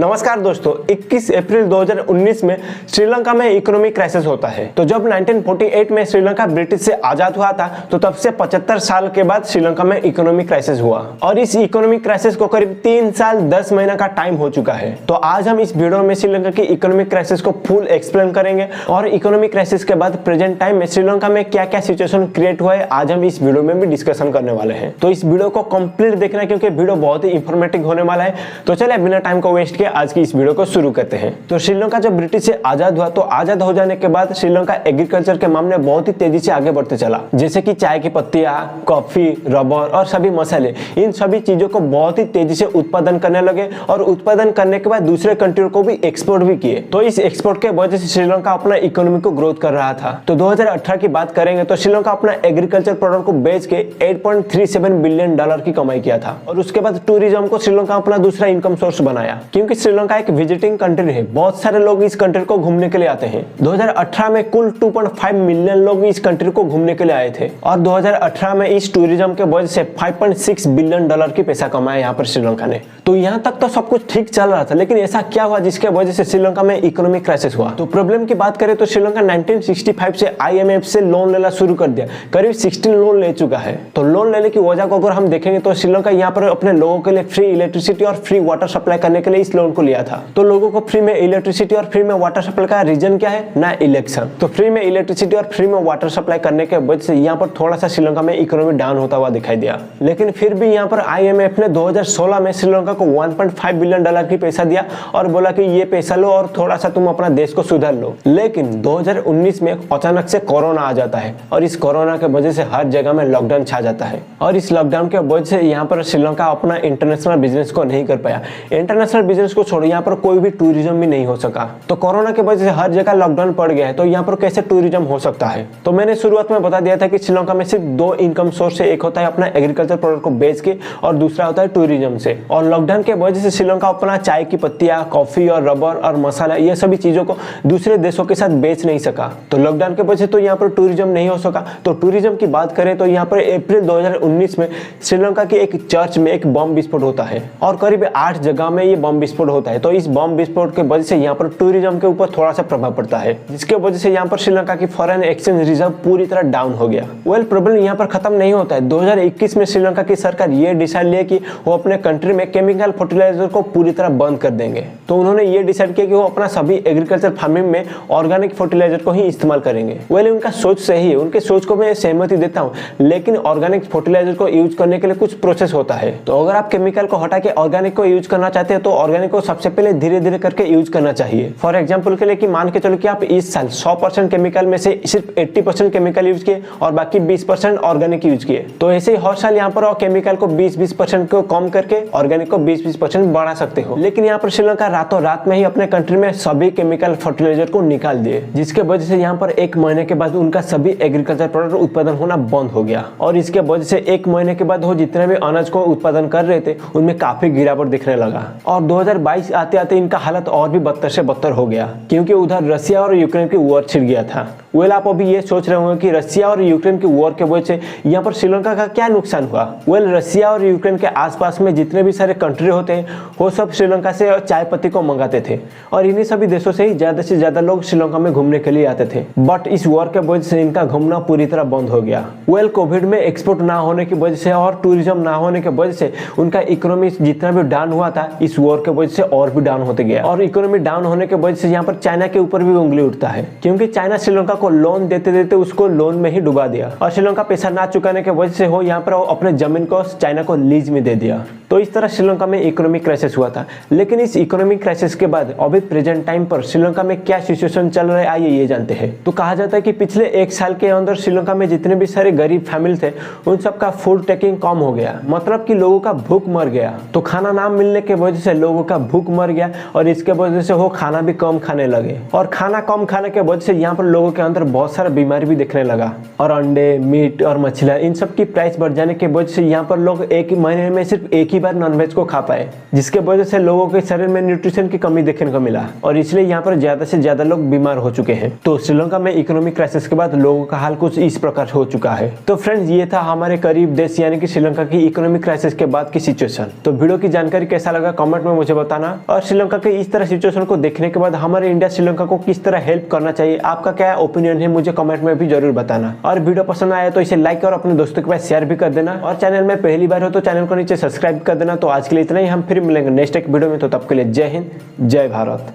नमस्कार दोस्तों, 21 अप्रैल 2019 में श्रीलंका में इकोनॉमिक क्राइसिस होता है। तो जब 1948 में श्रीलंका ब्रिटिश से आजाद हुआ था तो तब से 75 साल के बाद श्रीलंका में इकोनॉमिक क्राइसिस हुआ और इस इकोनॉमिक क्राइसिस को करीब 3 साल 10 महीना का टाइम हो चुका है। तो आज हम इस वीडियो में श्रीलंका की इकोनॉमिक क्राइसिस को फुल एक्सप्लेन करेंगे और इकोनॉमिक क्राइसिस के बाद प्रेजेंट टाइम में श्रीलंका में क्या क्या सिचुएशन क्रिएट हुआ है आज हम इस वीडियो में भी डिस्कशन करने वाले हैं। तो इस वीडियो को कंप्लीट देखना क्योंकि वीडियो बहुत ही इंफॉर्मेटिव होने वाला है। तो चलिए बिना टाइम को वेस्ट किए आज की इस वीडियो को शुरू करते हैं। तो श्रीलंका जब ब्रिटिश से आजाद हुआ तो आजाद हो जाने के बाद श्रीलंका एग्रीकल्चर के मामले में बहुत ही तेजी से आगे बढ़ते चला, जैसे कि चाय की पत्तियां, कॉफी, रबर और सभी मसाले, इन सभी चीजों को बहुत ही तेजी से उत्पादन करने लगे और उत्पादन करने के बाद दूसरे कंट्री को भी एक्सपोर्ट भी किए। तो इस एक्सपोर्ट के वजह से श्रीलंका अपना इकोनॉमी को ग्रोथ कर रहा था। तो 2018 की बात करेंगे तो श्रीलंका अपना एग्रीकल्चर प्रोडक्ट को बेच के $8.37 बिलियन की कमाई किया था और उसके बाद टूरिज्म को श्रीलंका अपना दूसरा इनकम सोर्स बनाया, क्योंकि श्रीलंका एक विजिटिंग कंट्री है। बहुत सारे लोग इस कंट्री को घूमने के लिए आते हैं। 2018 में कुल 2.5 मिलियन लोग इस कंट्री को घूमने के लिए आए थे और 2018 में इस टूरिज्म के वजह से $5.6 बिलियन की पैसा कमाया यहाँ पर श्रीलंका ने। तो यहाँ तक तो सब कुछ ठीक चल रहा था, लेकिन ऐसा क्या हुआ जिसके वजह से श्रीलंका में इकोनॉमिक क्राइसिस हुआ। तो प्रॉब्लम की बात करें तो श्रीलंका 1965 से IMF से लोन लेना शुरू कर दिया, करीब 16 लोन ले चुका है। तो लोन लेने की वजह को अगर हम देखेंगे तो श्रीलंका यहाँ पर अपने लोगों के लिए फ्री इलेक्ट्रिसिटी और फ्री वाटर सप्लाई करने के लिए इस लोन को लिया था। तो लोगों को फ्री में इलेक्ट्रिसिटी और फ्री में वाटर सप्लाई का रीजन क्या है? ना इलेक्शन। तो फ्री में इलेक्ट्रिसिटी और फ्री में वाटर सप्लाई करने के वजह से यहाँ पर थोड़ा सा श्रीलंका में इकोनॉमी डाउन होता हुआ दिखाई दिया, लेकिन फिर भी यहाँ पर IMF ने 2016 में श्रीलंका को $1.5 बिलियन की पैसा दिया और बोला कि ये पैसा लो और थोड़ा सा तुम अपना देश को सुधार लो। लेकिन 2019 में अचानक से कोरोना आ जाता है और इस कोरोना के वजह से हर जगह में लॉकडाउन छा जाता है और इस लॉकडाउन के वजह से यहाँ पर श्रीलंका अपना इंटरनेशनल बिजनेस को नहीं कर पाया। इंटरनेशनल बिजनेस को छोड़ो, यहाँ पर कोई भी टूरिज्म भी नहीं हो सका। तो कोरोना की वजह से हर जगह लॉकडाउन पड़ गया है, तो यहाँ पर कैसे टूरिज्म हो सकता है? तो मैंने शुरुआत में बता दिया था कि श्रीलंका में सिर्फ 2 इनकम सोर्स है, एक होता है अपना एग्रीकल्चर प्रोडक्ट को बेच के और दूसरा होता है टूरिज्म से। और लॉकडाउन के वजह से श्रीलंका अपना चाय की पत्तियां, कॉफी और रबर और मसाला, ये सभी चीजों को दूसरे देशों के साथ बेच नहीं सका। तो लॉकडाउन के वजह से तो यहाँ पर टूरिज्म नहीं हो सका। तो टूरिज्म की बात करें तो यहाँ पर अप्रैल 2019 में श्रीलंका की एक चर्च में एक बम विस्फोट होता है और करीब 8 जगह में ये बम विस्फोट होता है। तो इस बम विस्फोट के वजह से यहाँ पर टूरिज्म के ऊपर थोड़ा सा प्रभाव पड़ता है, जिसके वजह से यहाँ पर श्रीलंका की फॉरेन एक्सचेंज रिजर्व पूरी तरह डाउन हो गया। प्रॉब्लम यहाँ पर खत्म नहीं होता है। 2021 में श्रीलंका की सरकार ये डिसाइड लिया कि वो अपने कंट्री में केमिकल फर्टिलाइजर को पूरी तरह बंद कर देंगे। तो उन्होंने ये डिसाइड किया कि वो अपना सभी एग्रीकल्चर फार्मिंग में ऑर्गेनिक फर्टिलाइजर को ही इस्तेमाल करेंगे। उनका सोच सही है, उनके सोच को मैं सहमति देता हूँ, लेकिन ऑर्गेनिक फर्टिलाइजर को यूज करने के लिए कुछ प्रोसेस होता है। तो अगर आप केमिकल को हटा के ऑर्गेनिक को यूज करना चाहते हैं तो ऑर्गेनिक को सबसे पहले धीरे धीरे करके यूज करना चाहिए। फॉर एग्जाम्पल के लिए कि मान के चलो कि आप इस साल 100% केमिकल में से सिर्फ 80% केमिकल यूज किए और बाकी 20% ऑर्गेनिक यूज किए। तो ऐसे ही हर साल यहाँ पर केमिकल को 20% को कम करके ऑर्गेनिक को 20% बढ़ा सकते हो। लेकिन यहाँ पर श्रीलंका रातों रात में ही अपने कंट्री में सभी केमिकल फर्टिलाइजर को निकाल दिए, जिसके वजह से यहाँ पर 1 महीने के बाद उनका सभी एग्रीकल्चर प्रोडक्ट उत्पादन होना बंद हो गया और इसके वजह से 1 महीने के बाद वो जितने भी अनाज को उत्पादन कर रहे थे उनमें काफी गिरावट दिखने लगा और 2022 आते आते इनका हालत और भी बदतर से बदतर हो गया, क्योंकि उधर रशिया और यूक्रेन की वॉर छिड़ गया था। आप अभी ये सोच रहे होंगे कि रशिया और यूक्रेन की वॉर के वजह से यहाँ पर श्रीलंका का क्या नुकसान हुआ। रशिया और यूक्रेन के आसपास में जितने भी सारे कंट्री होते हैं वो सब श्रीलंका से चाय पत्ती को मंगाते थे और इन्हीं सभी देशों से ही ज्यादा से ज्यादा लोग श्रीलंका में घूमने के लिए आते थे। बट इस वॉर के वजह से इनका घूमना पूरी तरह बंद हो गया। कोविड में एक्सपोर्ट ना होने की वजह से और टूरिज्म ना होने की वजह से उनका इकोनॉमी जितना भी डाउन हुआ था इस वॉर के वजह से और भी डाउन होते गया और इकोनॉमी डाउन होने की वजह से यहाँ पर चाइना के ऊपर भी उंगली उठता है, क्योंकि चाइना श्रीलंका को लोन देते देते उसको लोन में ही डुबा दिया और श्रीलंका पैसा ना चुकाने की वजह से हो यहाँ पर अपने जमीन को चाइना को लीज में दे दिया। तो इस तरह श्रीलंका में इकोनॉमिक क्राइसिस हुआ था। लेकिन इस इकोनॉमिक क्राइसिस के बाद अभी प्रेजेंट टाइम पर श्रीलंका में क्या सिचुएशन चल रहा है आइए ये जानते हैं। तो कहा जाता है कि पिछले 1 साल के अंदर श्रीलंका में जितने भी सारे गरीब फैमिली थे उन सबका फूड टेकिंग कम हो गया, मतलब कि लोगों का भूख मर गया। तो खाना ना मिलने के वजह से लोगों का भूख मर गया और इसके वजह से वो खाना भी कम खाने लगे और खाना कम खाने के वजह से यहाँ पर लोगों के अंदर बहुत सारा बीमारी भी दिखने लगा और अंडे, मीट और मछलियाँ इन सब की प्राइस बढ़ जाने के वजह से यहाँ पर लोग 1 महीने में सिर्फ 1 ही बार नॉनवेज को खा पाए, जिसके वजह से लोगों के शरीर में न्यूट्रिशन की कमी देखने को मिला और इसलिए यहाँ पर ज्यादा से ज्यादा लोग बीमार हो चुके हैं। तो श्रीलंका में इकोनॉमिक क्राइसिस के बाद लोगों का हाल कुछ इस प्रकार हो चुका है। तो फ्रेंड्स, ये था हमारे करीब देश यानी कि श्रीलंका की इकोनॉमिक क्राइसिस के बाद की सिचुएशन। तो वीडियो की जानकारी कैसा लगा कमेंट में मुझे बताना, और श्रीलंका के इस तरह सिचुएशन को देखने के बाद हमारे इंडिया श्रीलंका को किस तरह हेल्प करना चाहिए, आपका क्या ओपिनियन है मुझे कमेंट में भी जरूर बताना। और वीडियो पसंद आया तो इसे लाइक और अपने दोस्तों के पास शेयर भी कर देना, और चैनल में पहली बार हो तो चैनल को नीचे सब्सक्राइब कर देना। तो आज के लिए इतना ही, हम फिर मिलेंगे नेक्स्ट एक वीडियो में। तो तब के लिए जय हिंद, जय भारत।